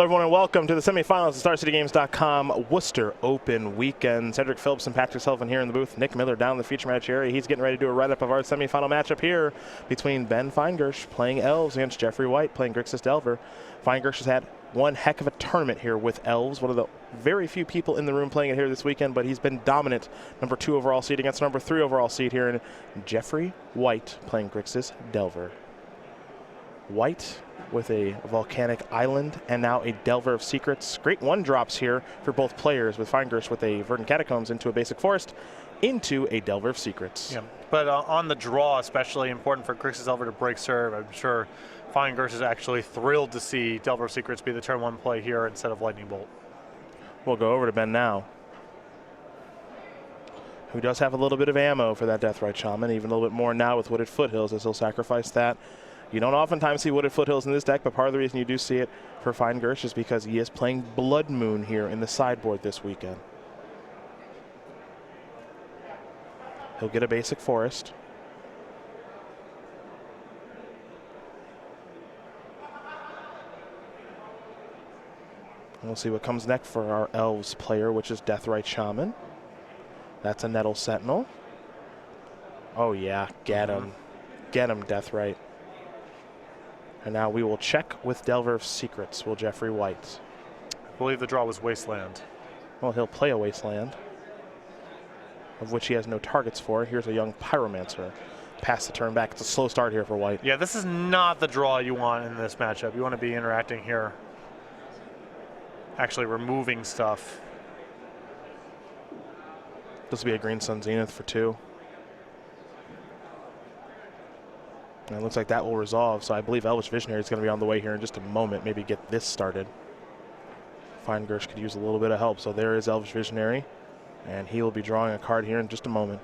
Hello everyone and welcome to the semifinals of StarCityGames.com Worcester Open Weekend. Cedric Phillips and Patrick Sullivan here in the booth. Nick Miller down in the feature match area. He's getting ready to do a write-up of our semifinal matchup here between Ben Feingersh playing Elves against Jeffrey White playing Grixis Delver. Feingersh has had one heck of a tournament here with Elves, one of the very few people in the room playing it here this weekend, but he's been dominant. Number 2 overall seed against number 3 overall seed here in Jeffrey White playing Grixis Delver. White with a volcanic island and now a Delver of Secrets. Great one drops here for both players, with Feingersh with a Verdant Catacombs into a basic forest into a Delver of Secrets. Yeah, but on the draw, especially important for Grixis Delver to break serve. I'm sure Feingersh is actually thrilled to see Delver of Secrets be the turn 1 play here instead of Lightning Bolt. We'll go over to Ben now, who does have a little bit of ammo for that Deathrite Shaman, even a little bit more now with Wooded Foothills, as he'll sacrifice that. You don't oftentimes see Wooded Foothills in this deck, but part of the reason you do see it for Feingersh is because he is playing Blood Moon here in the sideboard this weekend. He'll get a basic forest. And we'll see what comes next for our Elves player, which is Deathrite Shaman. That's a Nettle Sentinel. Oh yeah, get him. Get him, Deathrite. And now we will check with Delver of Secrets, will Jeffrey White. I believe the draw was Wasteland. Well, he'll play a Wasteland, of which he has no targets for. Here's a young Pyromancer. Pass the turn back. It's a slow start here for White. Yeah, this is not the draw you want in this matchup. You want to be interacting here, actually removing stuff. This will be a Green Sun Zenith for 2. And it looks like that will resolve, so I believe Elvish Visionary is going to be on the way here in just a moment, maybe get this started. Feingersh could use a little bit of help, so there is Elvish Visionary, and he will be drawing a card here in just a moment.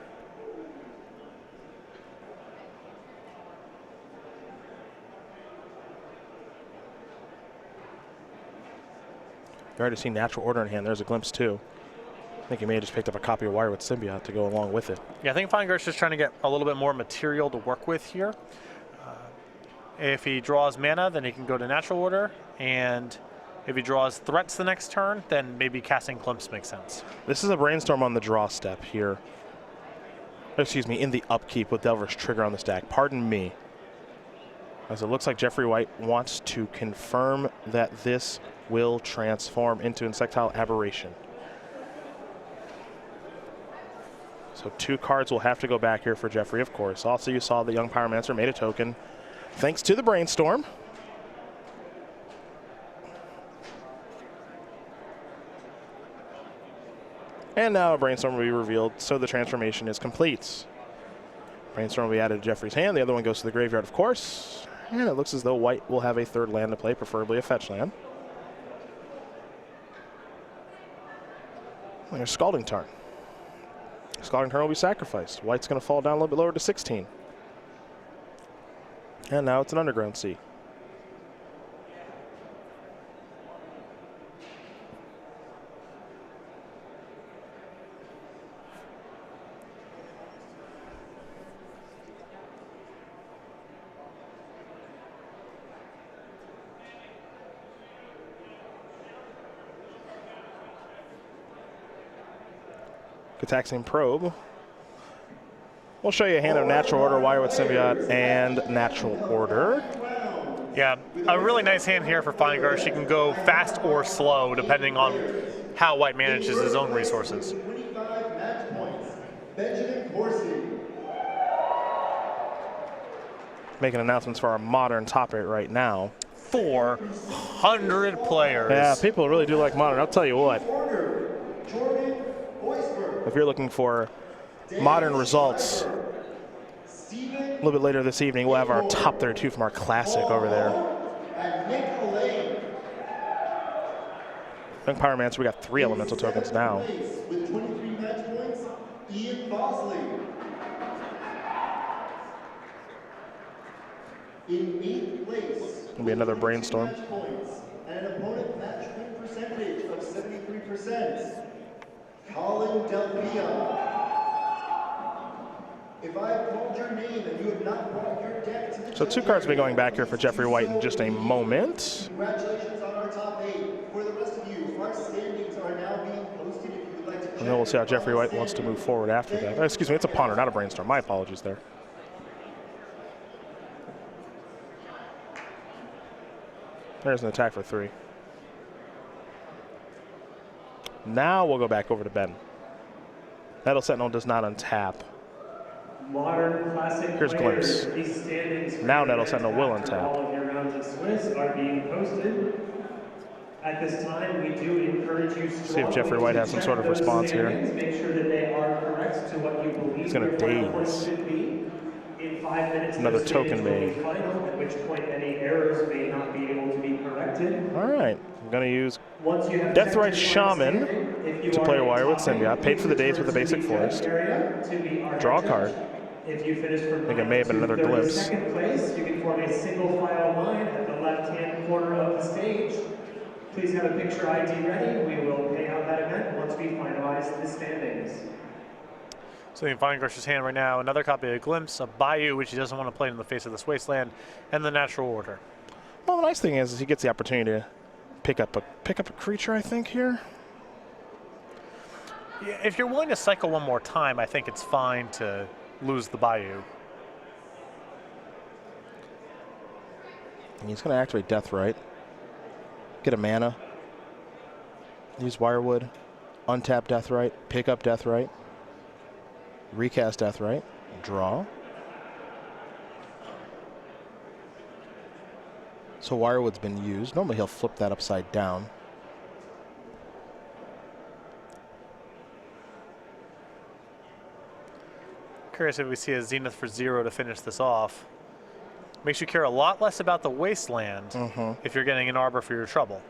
You already seen Natural Order in hand. There's a glimpse too. I think he may have just picked up a copy of Wire with Symbiote to go along with it. Yeah, I think Feingersh is trying to get a little bit more material to work with here. If he draws mana, then he can go to Natural Order, and if he draws threats the next turn, then maybe casting Glimpse makes sense. This is a brainstorm on the draw step here. Excuse me, in the upkeep with Delver's Trigger on the stack. Pardon me. As it looks like Jeffrey White wants to confirm that this will transform into Insectile Aberration. So 2 cards will have to go back here for Jeffrey, of course. Also, you saw the young Pyromancer made a token thanks to the brainstorm. And now a brainstorm will be revealed, so the transformation is complete. Brainstorm will be added to Jeffrey's hand. The other one goes to the graveyard, of course. And it looks as though White will have a 3rd land to play, preferably a fetch land. And there's Scalding Tarn. Scalding Tarn will be sacrificed. White's going to fall down a little bit lower to 16. And now it's an Underground Sea. Gitaxian Probe. We'll show you a hand of Natural Order, Wire with Symbiote, and Natural Order. Yeah, a really nice hand here for Feingersh. He can go fast or slow, depending on how White manages his own resources. Making announcements for our Modern top 8 right now. 400 players. Yeah, people really do like Modern. I'll tell you what. If you're looking for Modern results, a little bit later this evening, we'll have our top 32 from our Classic over there. Young Pyromancer, we got 3 elemental tokens now. It'll be another brainstorm. And an opponent match win percentage of 73%. Colin Delpia. If I have called your name and you have not brought your deck to the So 2 cards will be going back here for Jeffrey White in just a moment. Congratulations on our top 8. Select standings are now being posted if you would like to check. And then we'll see how your Jeffrey final White wants to move standings. forward after that. Excuse me, it's a punter, not a brainstorm. My apologies there. There's an attack for 3. Now we'll go back over to Ben. Metal Sentinel does not untap. Modern classic Here's players. Glimpse. These standings for Now your Nettle event Sentinel will after untap. all of your rounds of Swiss are being posted. At this time, we do encourage you See if Jeffrey White has some sort of response here. Make sure that they are correct to what you believe He's gonna your final points daze. should be. In 5 minutes, Another those token standings made. will be final, at which point any errors may not be able to be corrected. All right, I'm going to use Once you have Deathrite checked your final Shaman standing, if you to are play a a wire with topping, Symbiote. Paid for the please days with the return to basic the forest. judge area to be our Draw a judge. card. If you finish from I think it 9th may have been to another glimpse. 32nd place, you can form a single file line at the left-hand corner of the stage. Please have a picture ID ready. We will pay out that event once we finalize the standings. So in Feingersh's hand right now, another copy of Glimpse, a Bayou, which he doesn't want to play in the face of this wasteland, and the Natural Order. Well, the nice thing is he gets the opportunity to pick up a creature, I think, here. Yeah, if you're willing to cycle one more time, I think it's fine to lose the Bayou. And he's going to activate Deathrite. Get a mana. Use Wirewood. Untap Deathrite. Pick up Deathrite. Recast Deathrite. Draw. So Wirewood's been used. Normally he'll flip that upside down. Curious if we see a Zenith for 0 to finish this off. Makes you care a lot less about the wasteland if you're getting an Arbor for your trouble.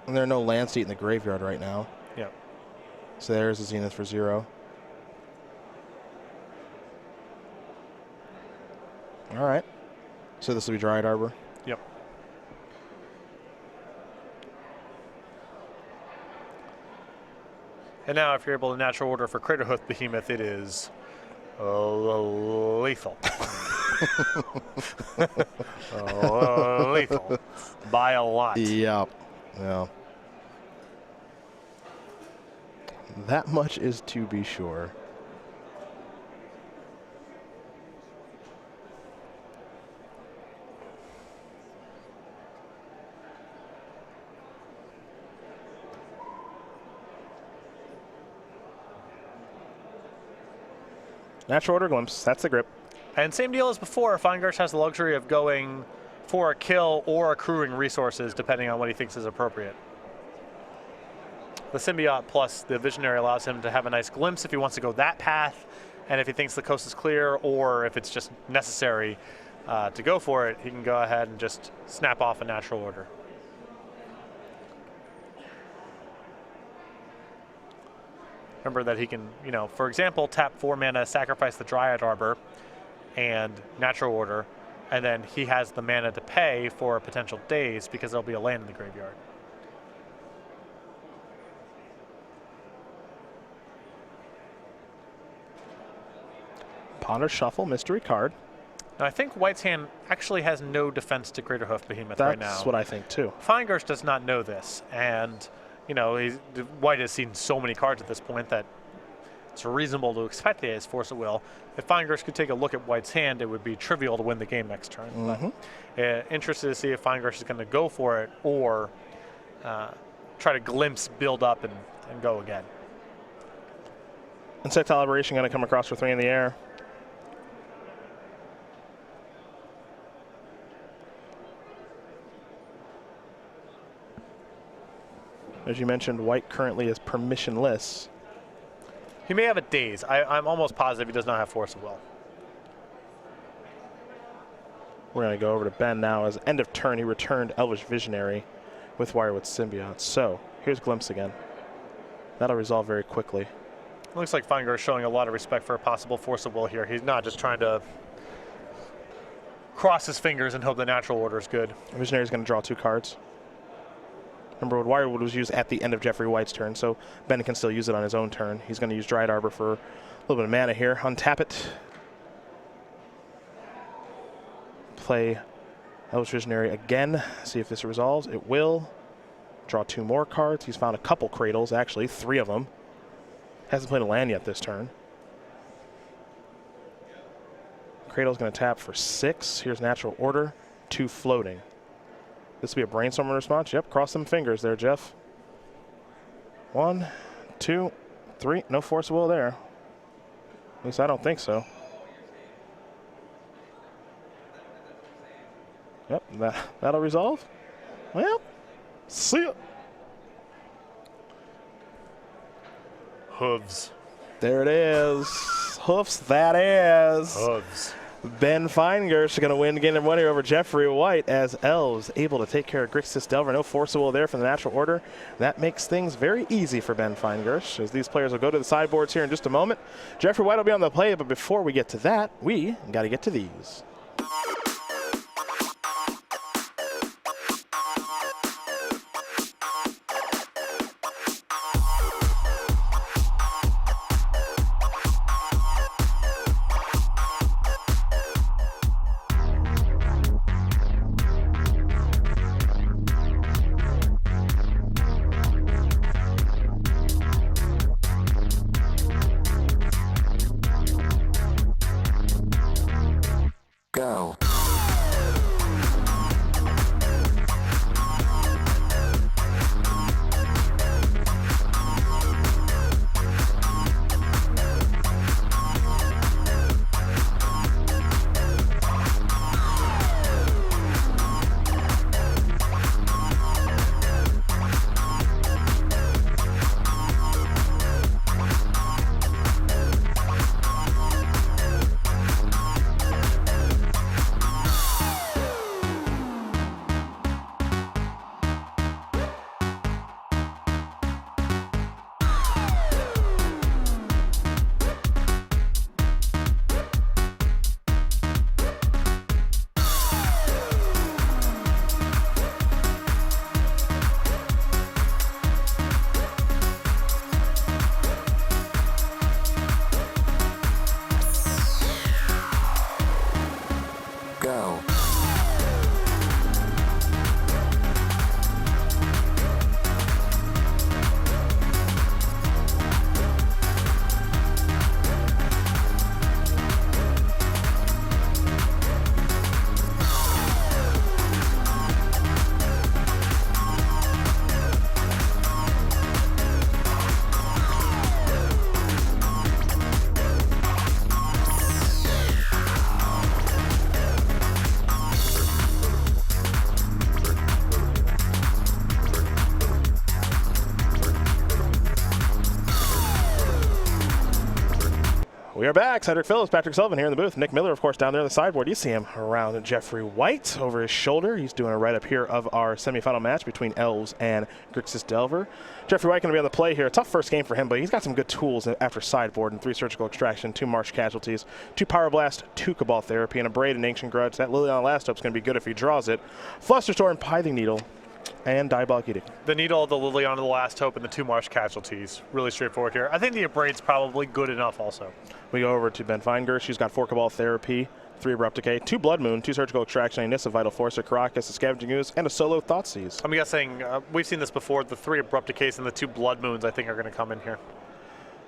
And there are no land seat in the graveyard right now. Yep. So there's a Zenith for 0. All right. So this will be Dryad Arbor. Yep. And now if you're able to Natural Order for Craterhoof Behemoth, it is lethal. Lethal. By a lot. Yep. Yeah. That much is to be sure. Natural Order Glimpse. That's the grip. And same deal as before, Feingersh has the luxury of going for a kill or accruing resources depending on what he thinks is appropriate. The Symbiote plus the Visionary allows him to have a nice glimpse if he wants to go that path, and if he thinks the coast is clear, or if it's just necessary to go for it, he can go ahead and just snap off a Natural Order. Remember that he can, you know, for example, tap 4 mana, sacrifice the Dryad Arbor and Natural Order, and then he has the mana to pay for a potential daze because there'll be a land in the graveyard. Ponder Shuffle, mystery card. Now, I think White's hand actually has no defense to Craterhoof Behemoth right now. That's what I think too. Feingersh does not know this, and you know, White has seen so many cards at this point that it's reasonable to expect he has Force of Will. If Feingersh could take a look at White's hand, it would be trivial to win the game next turn. But, interested to see if Feingersh is going to go for it or try to glimpse, build up, and go again. Insectile Aberration going to come across for 3 in the air. As you mentioned, White currently is permissionless. He may have a daze. I'm almost positive he does not have Force of Will. We're going to go over to Ben now. As end of turn, he returned Elvish Visionary with Wirewood Symbiote. So here's Glimpse again. That'll resolve very quickly. Looks like Feingersh showing a lot of respect for a possible Force of Will here. He's not just trying to cross his fingers and hope the Natural Order is good. Visionary is going to draw 2 cards. Remember, Wirewood was used at the end of Jeffrey White's turn, so Ben can still use it on his own turn. He's going to use Dryad Arbor for a little bit of mana here. Untap it. Play Elvish Visionary again. See if this resolves. It will. Draw 2 more cards. He's found a couple cradles, actually, 3 of them. Hasn't played a land yet this turn. Cradle's going to tap for 6. Here's Natural Order, 2 floating. This will be a brainstorming response. Yep, cross them fingers there, Jeff. 1, 2, 3. No force of will there. At least I don't think so. Yep, that'll resolve. Well, see ya. Hooves. There it is. Hoofs, that is. Hooves. Ben Feingersh going to win game number 1 here over Jeffrey White as Elves able to take care of Grixis Delver. No force of will there from the Natural Order. That makes things very easy for Ben Feingersh as these players will go to the sideboards here in just a moment. Jeffrey White will be on the play, but before we get to that, we got to get to these. Go. Go. We are back. Cedric Phillips, Patrick Sullivan here in the booth. Nick Miller, of course, down there on the sideboard. You see him around Jeffrey White over his shoulder. He's doing a write-up here of our semifinal match between Elves and Grixis Delver. Jeffrey White going to be on the play here. A tough first game for him, but he's got some good tools after sideboard and 3 Surgical Extraction, 2 Marsh Casualties, 2 Power Blast, 2 Cabal Therapy, and a Braid and Ancient Grudge. That Liliana Last Hope is going to be good if he draws it. Flusterstorm, Pithing Needle, and Diabolic Edict. The Needle, the Liliana, the Last Hope, and the 2 Marsh Casualties. Really straightforward here. I think the Abraid's probably good enough also. We go over to Ben Feingersh. He's got 4 Cabal Therapy, 3 Abrupt Decay, 2 Blood Moon, 2 Surgical Extraction, a Nissa Vital Force, a Caracas, a Scavenging Ooze, and a solo Thoughtseize. I'm guessing we've seen this before. The 3 Abrupt Decays and the 2 Blood Moons, I think, are going to come in here.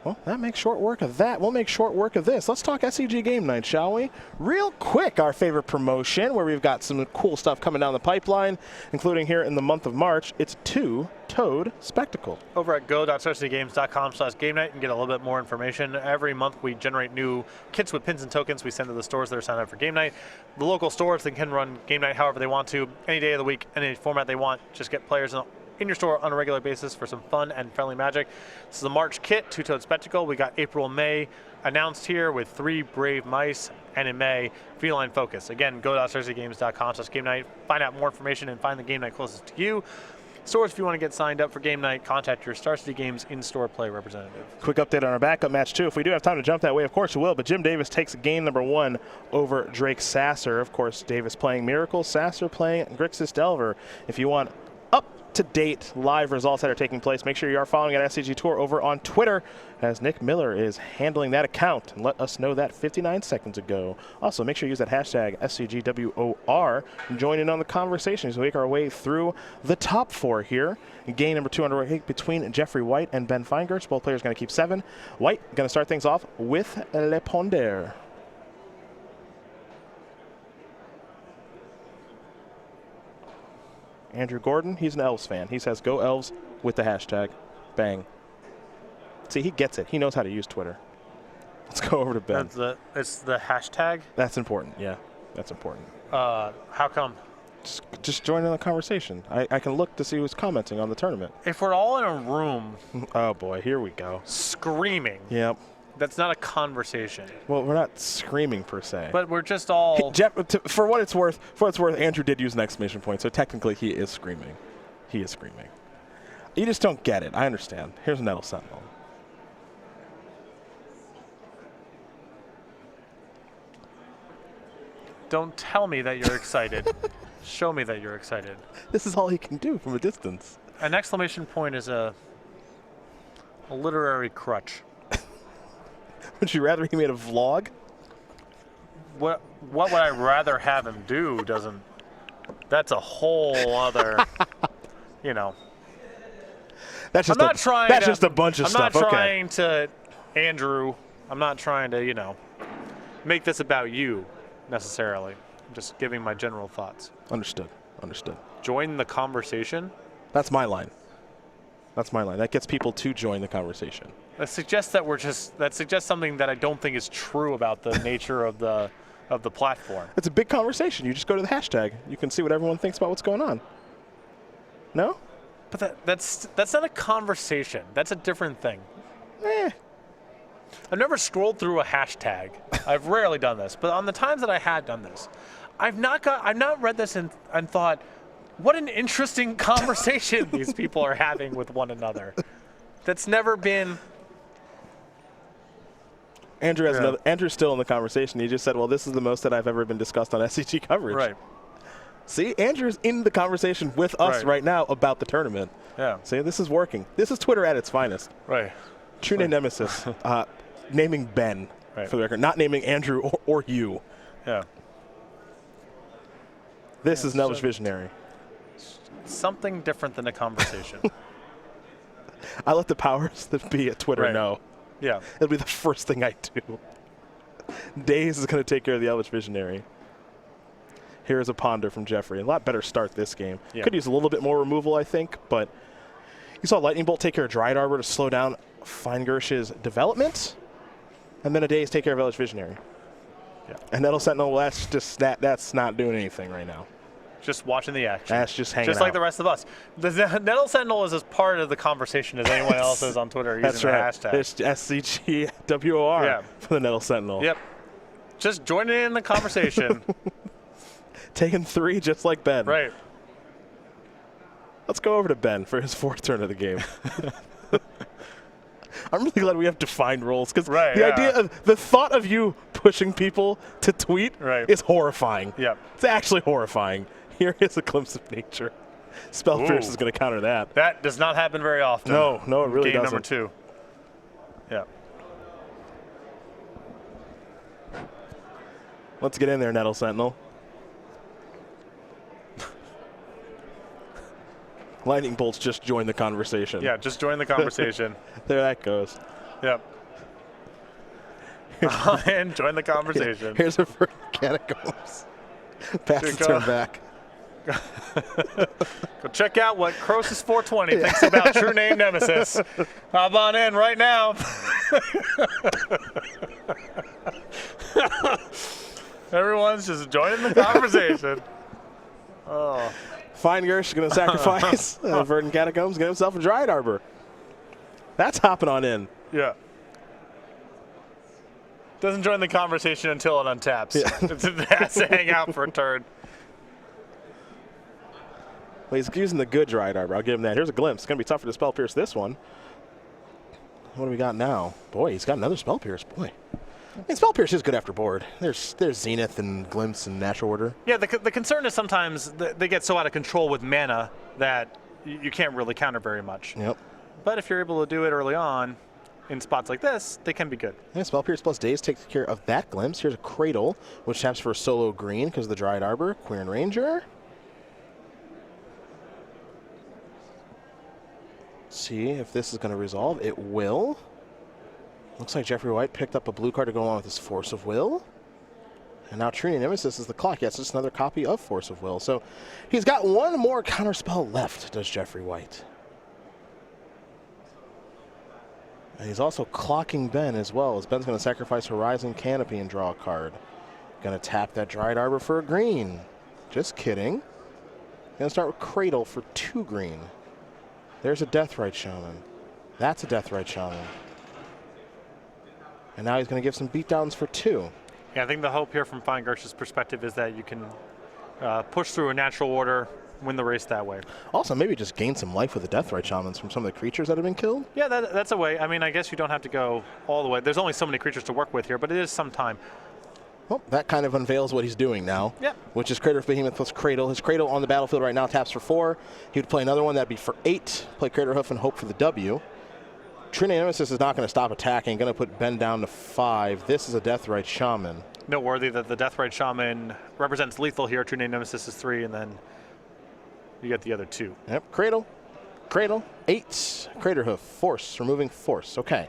Well, that makes short work of that. We'll make short work of this. Let's talk SCG Game Night, shall we? Real quick, our favorite promotion, where we've got some cool stuff coming down the pipeline, including here in the month of March. It's 2-Toed Spectacle. Over at go.sarcitygames.com/game night and get a little bit more information. Every month we generate new kits with pins and tokens we send to the stores that are signed up for Game Night. The local stores, they can run Game Night however they want to, any day of the week, any format they want. Just get players in your store on a regular basis for some fun and friendly magic. This is the March kit, 2-Toed Spectacle. We got April and May announced here with 3 Brave Mice, and in May, Feline Focus. Again, go.sarcitygames.com/game night. Find out more information and find the game night closest to you. Stores, if you want to get signed up for Game Night, contact your Star City Games in-store play representative. Quick update on our backup match, too. If we do have time to jump that way, of course we will, but Jim Davis takes game number 1 over Drake Sasser. Of course, Davis playing Miracle, Sasser playing Grixis Delver. If you want up up-to-date live results that are taking place. Make sure you are following at SCGWOR over on Twitter, as Nick Miller is handling that account and let us know that 59 seconds ago. Also, make sure you use that hashtag SCGWOR and join in on the conversation as we make our way through the top 4 here. Game number 2 underway between Jeffrey White and Ben Feingersh. Both players going to keep 7. White going to start things off with Le Ponder. Andrew Gordon, he's an Elves fan. He says, go Elves with the hashtag. Bang. See, he gets it. He knows how to use Twitter. Let's go over to Ben. It's the hashtag? That's important, yeah. That's important. How come? Just join in the conversation. I can look to see who's commenting on the tournament. If we're all in a room... Oh, boy, here we go. Screaming. Yep. That's not a conversation. Well, we're not screaming per se. But we're just all... For what it's worth, Andrew did use an exclamation point, so technically he is screaming. He is screaming. You just don't get it. I understand. Here's a Nettle Sentinel. Don't tell me that you're excited. Show me that you're excited. This is all he can do from a distance. An exclamation point is a literary crutch. Would you rather he made a vlog? What would I rather have him do doesn't... That's a whole other, you know. That's just just a bunch of stuff. I'm not trying to, Andrew, I'm not trying to, you know, make this about you necessarily. I'm just giving my general thoughts. Understood. Understood. Join the conversation. That's my line. That's my line. That gets people to join the conversation. That suggests that that suggests something that I don't think is true about the nature of the platform. It's a big conversation. You just go to the hashtag. You can see what everyone thinks about what's going on. No? But that's not a conversation. That's a different thing. I've never scrolled through a hashtag. I've rarely done this, but on the times that I had done this, I've not read this and thought, what an interesting conversation these people are having with one another. That's never been. Andrew has Andrew's still in the conversation. He just said, well, this is the most that I've ever been discussed on SCG coverage. Right. See, Andrew's in the conversation with us right now about the tournament. Yeah. See, this is working. This is Twitter at its finest. Right. True name nemesis. Naming Ben, for the record. Not naming Andrew or you. Yeah. This is Nellish Visionary. Something different than a conversation. I let the powers that be at Twitter know. Yeah. It'll be the first thing I do. Days is going to take care of the Elvish Visionary. Here's a Ponder from Jeffrey. A lot better start this game. Yeah. Could use a little bit more removal, I think, but you saw Lightning Bolt take care of Dryad Arbor to slow down Feingersh's development, and then a Days take care of Elvish Visionary. Yeah. And Nettle Sentinel, that's not doing anything right now. Just watching the action. That's just hanging out. Just like the rest of us. The Nettle Sentinel is as part of the conversation as anyone else is on Twitter using the hashtag. It's SCGWOR for the Nettle Sentinel. Yep. Just joining in the conversation. Taking 3 just like Ben. Right. Let's go over to Ben for his 4th turn of the game. I'm really glad we have defined roles because the thought of you pushing people to tweet is horrifying. Yep. It's actually horrifying. Here is a glimpse of nature. Spell Pierce is going to counter that. That does not happen very often. No, it really doesn't. Game number 2. Yeah. Let's get in there, Nettle Sentinel. Lightning Bolts just joined the conversation. Yeah, just join the conversation. There that goes. Yep. And join the conversation. Here's a first Catacombs. Pass the turn back. Go check out what Croesus 420 thinks about True Name Nemesis. Hop on in right now. Everyone's just joining the conversation. Oh. Feingersh is going to sacrifice Verdant Catacombs, get himself a Dryad Arbor. That's hopping on in. Yeah. Doesn't join the conversation until it untaps. Yeah. It has to hang out for a turn. Well, he's using the good Dryad Arbor. I'll give him that. Here's a glimpse. It's going to be tougher to Spell Pierce this one. What do we got now? Boy, he's got another Spell Pierce. Boy. I mean, Spell Pierce is good after board. There's Zenith and Glimpse and Natural Order. Yeah, the concern is sometimes they get so out of control with mana that you can't really counter very much. Yep. But if you're able to do it early on, in spots like this, they can be good. Yeah, Spell Pierce plus Daze takes care of that glimpse. Here's a Cradle, which taps for a solo green because of the Dryad Arbor. Queer and Ranger. See if this is going to resolve. It will. Looks like Jeffrey White picked up a blue card to go along with his Force of Will. And now Trini Nemesis is the clock. Yes, it's another copy of Force of Will. So he's got one more counterspell left, does Jeffrey White. And he's also clocking Ben as well, as Ben's going to sacrifice Horizon Canopy and draw a card. Going to tap that Dryad Arbor for a green. Just kidding. Going to start with Cradle for 2 green. There's a Deathrite Shaman. That's a Deathrite Shaman. And now he's going to give some beatdowns for 2. Yeah, I think the hope here from Feingersh's perspective is that you can push through a natural order, win the race that way. Also, maybe just gain some life with the Deathrite Shamans from some of the creatures that have been killed. Yeah, that's a way. I mean, I guess you don't have to go all the way. There's only so many creatures to work with here, but it is some time. Well, that kind of unveils what he's doing now. Yep. Which is Crater of Behemoth plus Cradle. His Cradle on the battlefield right now taps for 4. He would play another one, that'd be for 8. Play Crater Hoof and hope for the W. Trini Nemesis is not going to stop attacking. Going to put Ben down to 5. This is a Deathrite Shaman. Noteworthy that the Deathrite Shaman represents lethal here. Trini Nemesis is 3, and then you get the other 2. Yep, Cradle, Cradle, 8. Crater Hoof, Force, removing Force. Okay.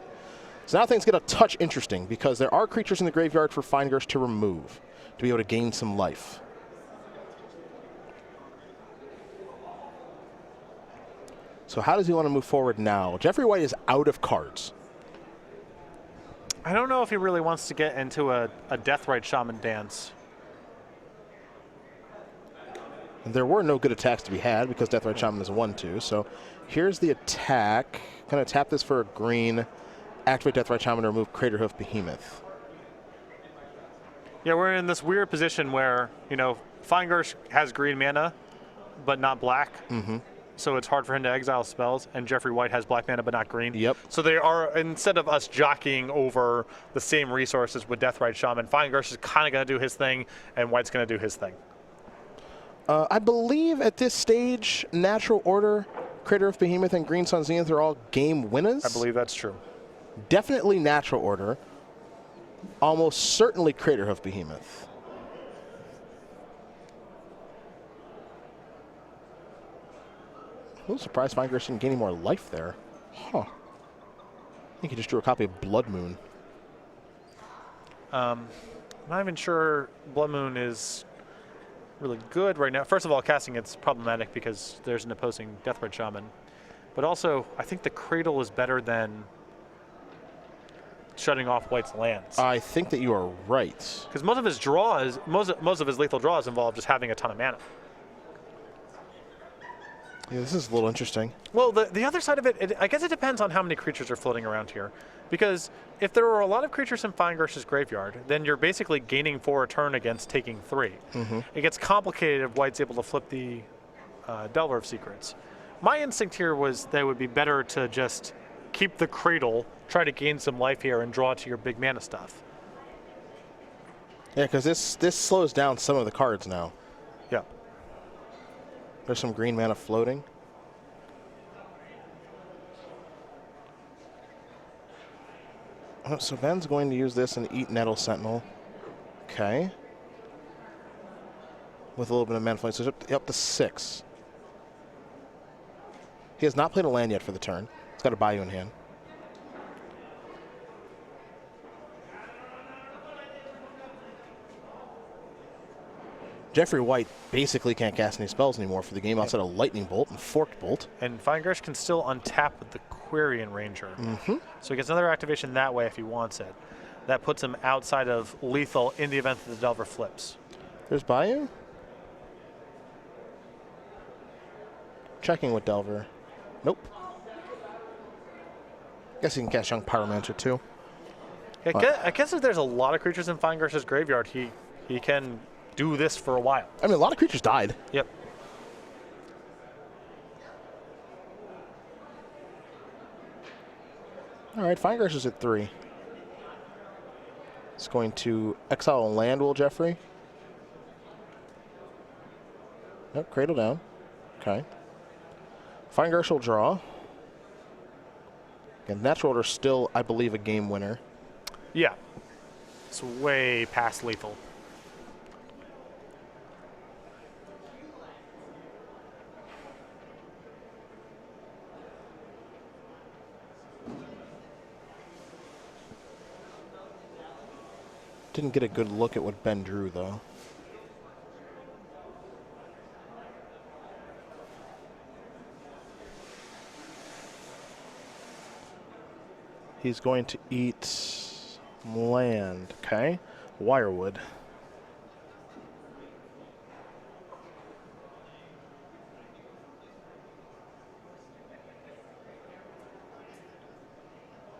So now things get a touch interesting because there are creatures in the graveyard for Feingersh to remove to be able to gain some life. So how does he want to move forward now? Jeffrey White is out of cards. I don't know if he really wants to get into a Deathrite Shaman dance. And there were no good attacks to be had because Deathrite Shaman is a 1/2. So here's the attack. Going to tap this for a green. Activate Deathrite Shaman to remove Crater Hoof Behemoth. Yeah, we're in this weird position where, you know, Feingersh has green mana, but not black. Mm-hmm. So it's hard for him to exile spells, and Jeffrey White has black mana but not green. Yep. So they are, instead of us jockeying over the same resources with Deathrite Shaman, Feingersh is kind of going to do his thing, and White's going to do his thing. I believe at this stage, Natural Order, Crater of Behemoth, and Green Sun Zenith are all game winners. I believe that's true. Definitely Natural Order. Almost certainly Crater Hoof Behemoth. A little surprised Feingersh didn't gain any more life there. Huh. I think he just drew a copy of Blood Moon. I'm not even sure Blood Moon is really good right now. First of all, casting it's problematic because there's an opposing Deathrite Shaman. But also, I think the Cradle is better than shutting off White's lands. I think that you are right. Because most of his draws, most of his lethal draws involve just having a ton of mana. Yeah, this is a little interesting. Well, the other side of it, I guess it depends on how many creatures are floating around here. Because if there are a lot of creatures in Feingersh's graveyard, then you're basically gaining 4 a turn against taking 3. Mm-hmm. It gets complicated if White's able to flip the Delver of Secrets. My instinct here was that it would be better to just keep the Cradle, try to gain some life here, and draw to your big mana stuff. Yeah, because this slows down some of the cards now. Yeah. There's some green mana floating. Oh, so Ben's going to use this and eat Nettle Sentinel. Okay. With a little bit of mana floating, so it's up to 6. He has not played a land yet for the turn. He's got a Bayou in hand. Jeffrey White basically can't cast any spells anymore for the game outside of Lightning Bolt and Forked Bolt. And Feingersh can still untap with the Quirion Ranger. Mm-hmm. So he gets another activation that way if he wants it. That puts him outside of lethal in the event that the Delver flips. There's Bayou. Checking with Delver. Nope. Guess he can cast Young Pyromancer too. Yeah, I guess if there's a lot of creatures in Feingersh's graveyard, he can do this for a while. I mean, a lot of creatures died. Yep. All right, Feingersh is at 3. It's going to exile a land, will Jeffrey? Nope, Cradle down. Okay. Feingersh will draw. Again, natural order still, I believe, a game winner. Yeah. It's way past lethal. Didn't get a good look at what Ben drew, though. He's going to eat land. Okay. Wirewood.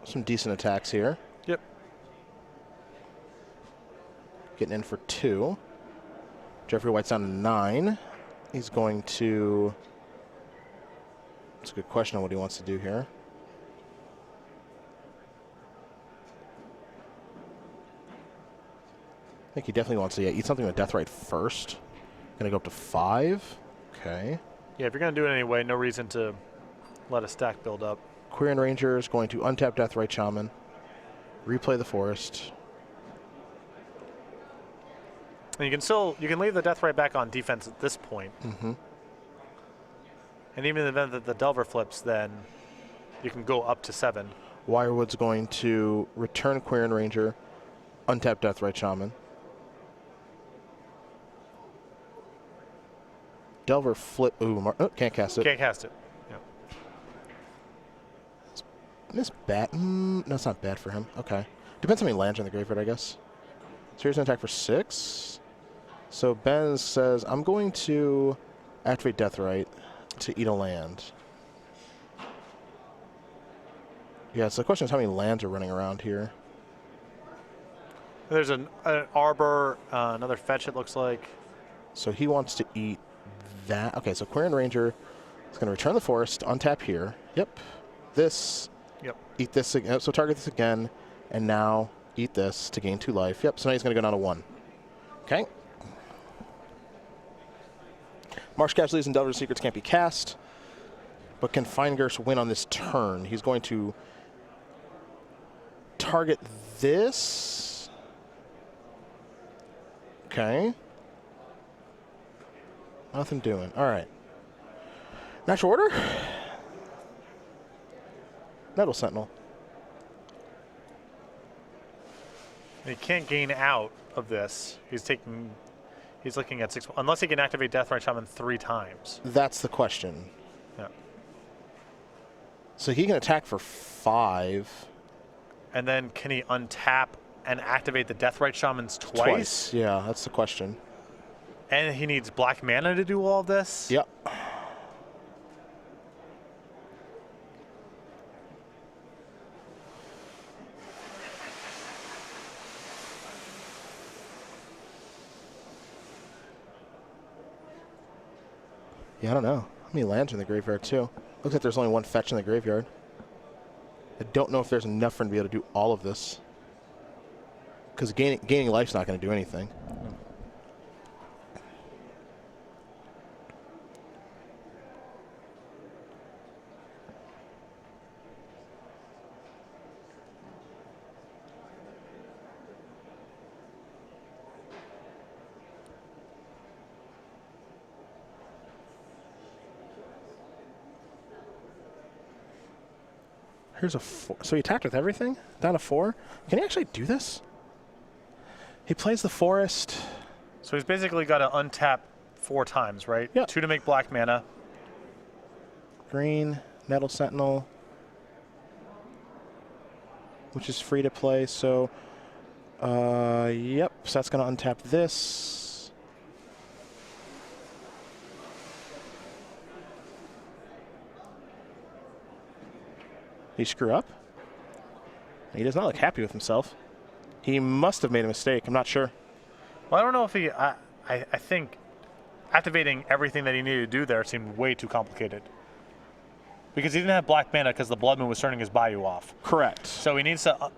Some decent attacks here. Yep. Getting in for 2. Jeffrey White's down to 9. He's going to... That's a good question on what he wants to do here. I think he definitely wants to eat something with Deathrite first. Going to go up to 5. Okay. Yeah, if you're going to do it anyway, no reason to let a stack build up. Quirion Ranger is going to untap Deathrite Shaman. Replay the Forest. And you can leave the Deathrite back on defense at this point. Mm-hmm. And even in the event that the Delver flips, then you can go up to 7. Wirewood's going to return Quirion Ranger, untap Deathrite Shaman. Delver flip. Ooh, can't cast it. Can't cast it. Yeah. This bad. No, it's not bad for him. Okay. Depends how many lands are in the graveyard, I guess. So here's an attack for 6. So Ben says, I'm going to activate Deathrite to eat a land. Yeah, so the question is how many lands are running around here. There's an Arbor, another fetch, it looks like. So he wants to eat that. Okay, so Quirion Ranger is going to return the Forest, untap here. Yep. This. Yep. Eat this again. So target this again, and now eat this to gain 2 life. Yep, so now he's going to go down to 1. Okay. Marsh Casualties and Delver's Secrets can't be cast, but can Feingersh win on this turn? He's going to target this. Okay. Nothing doing. All right. Natural order. Metal Sentinel. He can't gain out of this. He's looking at 6, unless he can activate Deathrite Shaman 3 times. That's the question. Yeah. So he can attack for 5. And then can he untap and activate the Deathrite Shamans twice? Yeah, that's the question. And he needs black mana to do all of this? Yep. Yeah, I don't know. How many lands are in the graveyard, too? Looks like there's only 1 fetch in the graveyard. I don't know if there's enough for him to be able to do all of this. Because gaining life's not going to do anything. Here's a 4. So he attacked with everything? Down to 4? Can he actually do this? He plays the Forest. So he's basically got to untap 4 times, right? Yep. 2 to make black mana. Green, Metal Sentinel, which is free to play. So, yep. So that's going to untap this. Did he screw up? He does not look happy with himself. He must have made a mistake. I'm not sure. Well, I don't know if he... I think activating everything that he needed to do there seemed way too complicated. Because he didn't have black mana because the Blood Moon was turning his Bayou off. Correct. So he needs to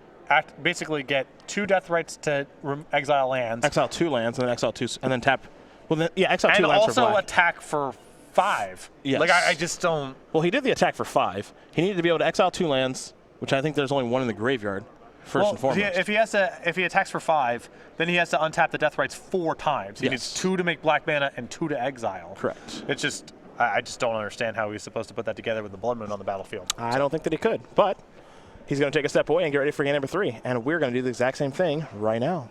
basically get 2 Deathrites to exile lands. Exile 2 lands and then exile 2... And then tap... Well, then, yeah, exile 2 lands for black. And also attack for 5. Yes. Like, I just don't. Well, he did the attack for 5. He needed to be able to exile 2 lands, which I think there's only 1 in the graveyard, first and foremost. If he attacks for 5, then he has to untap the Death Rights 4 times. He needs 2 to make black mana and 2 to exile. Correct. It's just, I just don't understand how he's supposed to put that together with the Blood Moon on the battlefield. I don't think that he could, but he's going to take a step away and get ready for game number 3, and we're going to do the exact same thing right now.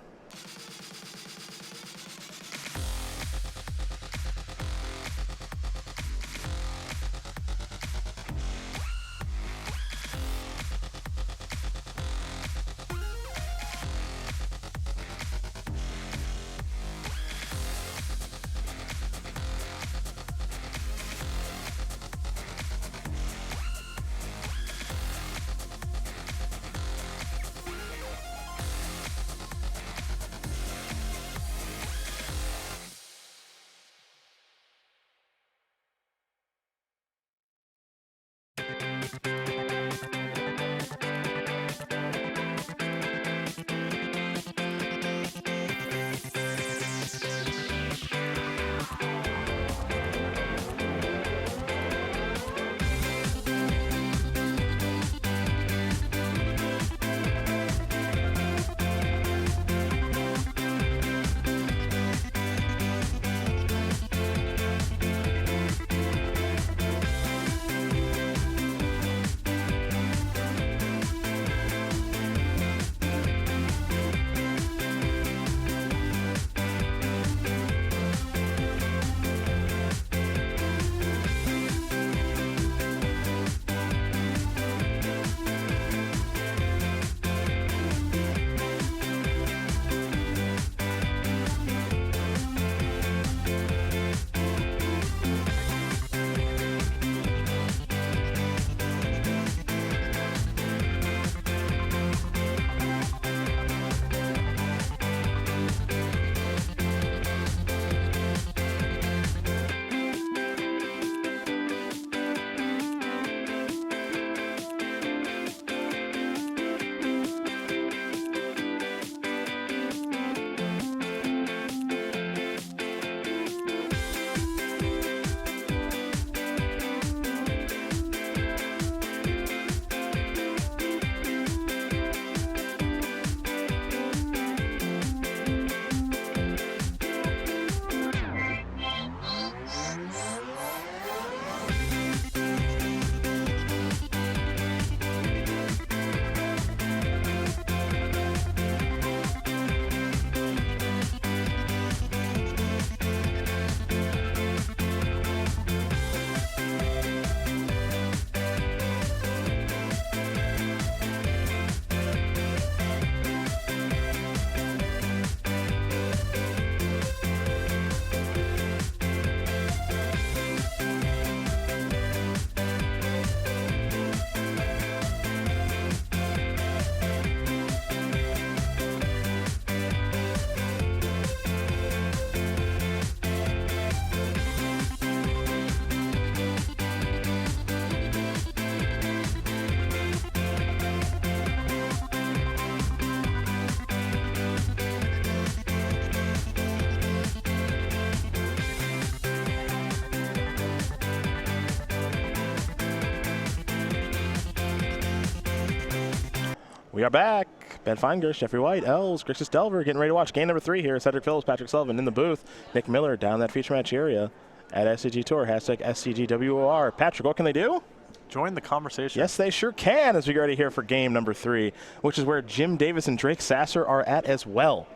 We are back. Ben Feingersh, Jeffery White, Elves, Grixis Delver getting ready to watch game number 3 here. Cedric Phillips, Patrick Sullivan in the booth. Nick Miller down that feature match area at SCG Tour. Hashtag SCGWOR. Patrick, what can they do? Join the conversation. Yes, they sure can as we get ready here for game number 3, which is where Jim Davis and Drake Sasser are at as well.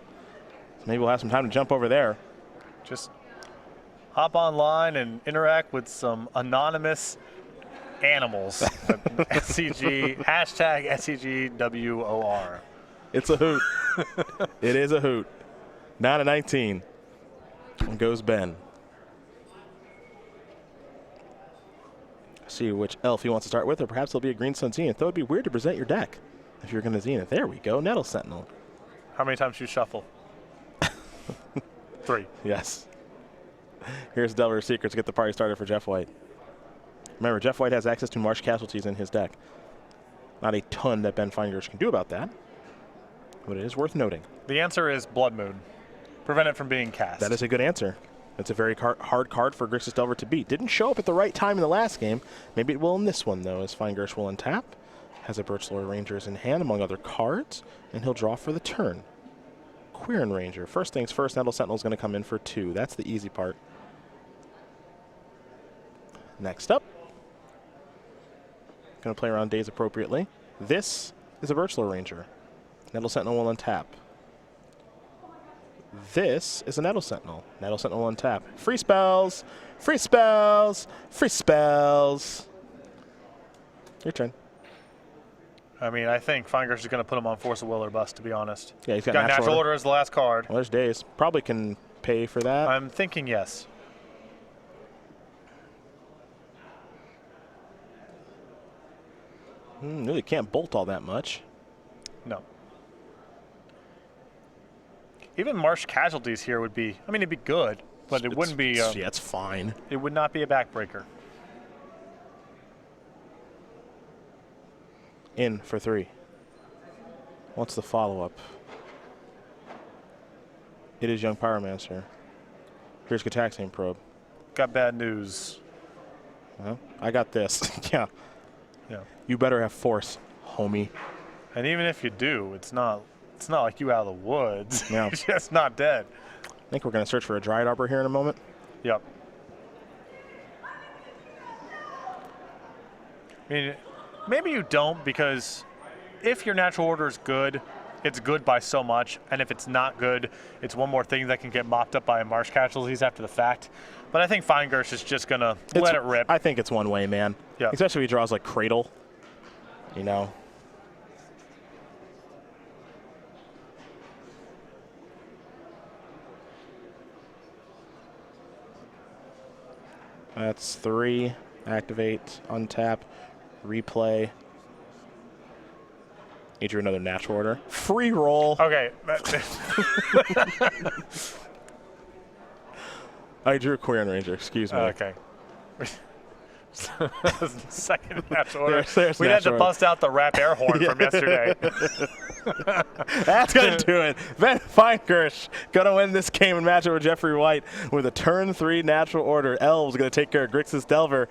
So maybe we'll have some time to jump over there. Just hop online and interact with some anonymous animals. SCG, hashtag SCGWOR. It's a hoot. It is a hoot. 9-19. Goes Ben. See which elf he wants to start with, or perhaps it'll be a Green Sun Zenith. Though it'd be weird to present your deck if you're going to Zenith. There we go. Nettle Sentinel. How many times do you shuffle? 3. Yes. Here's Delver's secret to get the party started for Jeff White. Remember, Jeff White has access to Marsh Casualties in his deck. Not a ton that Ben Feingersh can do about that, but it is worth noting. The answer is Blood Moon. Prevent it from being cast. That is a good answer. It's a very hard card for Grixis Delver to beat. Didn't show up at the right time in the last game. Maybe it will in this one, though, as Feingersh will untap. Has a Birchlord Rangers in hand, among other cards, and he'll draw for the turn. Quirion Ranger. First things first, Nettle Sentinel is going to come in for 2. That's the easy part. Next up, going to play around days appropriately. This is a Birchlord Ranger. Nettle Sentinel will untap. This is a Nettle Sentinel. Nettle Sentinel will untap. Free spells, free spells, free spells. Your turn. I mean, I think Feingersh is going to put him on Force of Will or Bust, to be honest. Yeah, he's got Natural Order as the last card. Well, there's days. Probably can pay for that. I'm thinking yes. Really can't bolt all that much. No. Even Marsh Casualties here would be, I mean, it'd be good, but it wouldn't be. Yeah, it's fine. It would not be a backbreaker. In for 3. What's the follow-up? It is Young Pyromancer. Here's Gataxian Probe. Got bad news. Well, I got this. Yeah. Yeah. You better have force, homie. And even if you do, it's not like you out of the woods. Yeah. You're just not dead. I think we're going to search for a Dryad Arbor here in a moment. Yep. I mean, maybe you don't, because if your natural order is good, it's good by so much, and if it's not good, it's one more thing that can get mopped up by Marsh Casualties after the fact. But I think Feingersh is just going to let it rip. I think it's one way, man. Yeah. Especially if he draws like Cradle, you know. That's 3. Activate, untap, replay. Need you another natural order. Free roll. Okay. I drew a Quirion Ranger, excuse me. Okay. Second natural order. There's we had to natural bust out the rap air horn from yesterday. That's going to do it. Ben Feingersh going to win this game and match it with Jeffrey White with a turn 3 natural order. Elves going to take care of Grixis Delver.